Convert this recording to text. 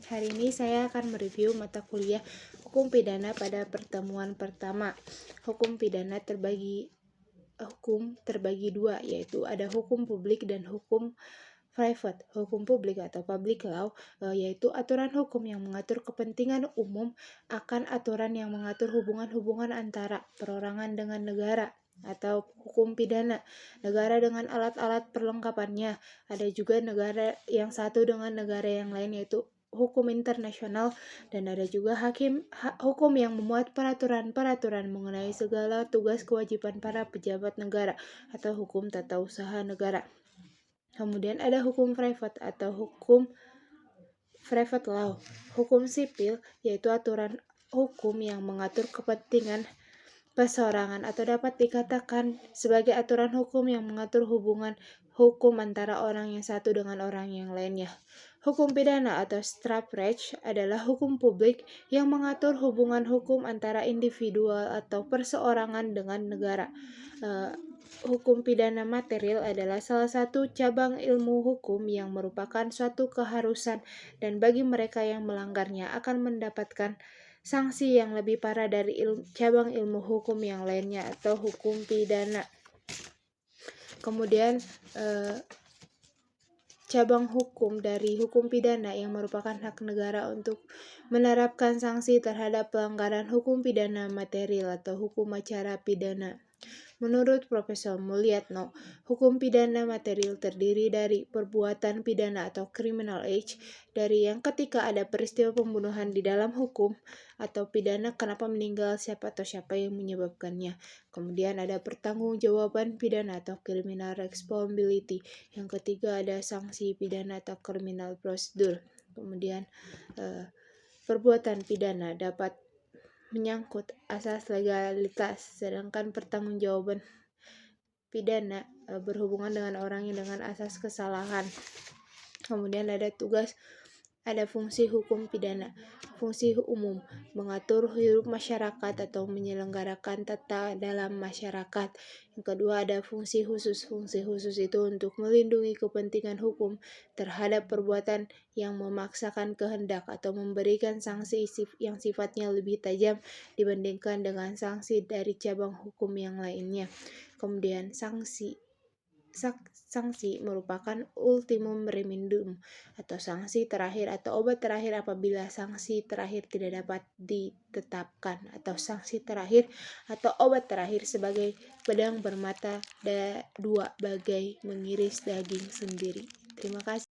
Hari ini saya akan mereview mata kuliah Hukum Pidana pada pertemuan pertama. Hukum terbagi dua, yaitu ada hukum publik dan hukum private. Hukum publik atau public law yaitu aturan hukum yang mengatur kepentingan umum akan aturan yang mengatur hubungan-hubungan antara perorangan dengan negara, atau hukum pidana, negara dengan alat-alat perlengkapannya. Ada juga negara yang satu dengan negara yang lain, yaitu hukum internasional, dan ada juga hukum yang memuat peraturan-peraturan mengenai segala tugas kewajiban para pejabat negara, atau hukum tata usaha negara. Kemudian ada hukum private atau hukum private law. Hukum sipil yaitu aturan hukum yang mengatur kepentingan perseorangan atau dapat dikatakan sebagai aturan hukum yang mengatur hubungan hukum antara orang yang satu dengan orang yang lainnya. Hukum pidana atau strafrecht adalah hukum publik yang mengatur hubungan hukum antara individual atau perseorangan dengan negara. Hukum pidana material adalah salah satu cabang ilmu hukum yang merupakan suatu keharusan, dan bagi mereka yang melanggarnya akan mendapatkan sanksi yang lebih parah dari cabang ilmu hukum yang lainnya, atau hukum pidana. Kemudian cabang hukum dari hukum pidana yang merupakan hak negara untuk menerapkan sanksi terhadap pelanggaran hukum pidana material atau hukum acara pidana. Menurut Profesor Mulyatno, hukum pidana material terdiri dari perbuatan pidana atau criminal act, dari yang ketika ada peristiwa pembunuhan di dalam hukum, atau pidana kenapa meninggal siapa atau siapa yang menyebabkannya. Kemudian ada pertanggungjawaban pidana atau criminal responsibility. Yang ketiga ada sanksi pidana atau criminal procedure. Kemudian perbuatan pidana dapat menyangkut asas legalitas, sedangkan pertanggungjawaban pidana berhubungan dengan orang yang dengan asas kesalahan. Kemudian ada fungsi hukum pidana. Fungsi umum, mengatur hidup masyarakat atau menyelenggarakan tata dalam masyarakat. Yang kedua ada fungsi khusus. Fungsi khusus itu untuk melindungi kepentingan hukum terhadap perbuatan yang memaksakan kehendak atau memberikan sanksi yang sifatnya lebih tajam dibandingkan dengan sanksi dari cabang hukum yang lainnya. Kemudian sanksi merupakan ultimum remedium atau sanksi terakhir atau obat terakhir apabila sanksi terakhir tidak dapat ditetapkan, atau sanksi terakhir atau obat terakhir sebagai pedang bermata dua bagai mengiris daging sendiri. Terima kasih.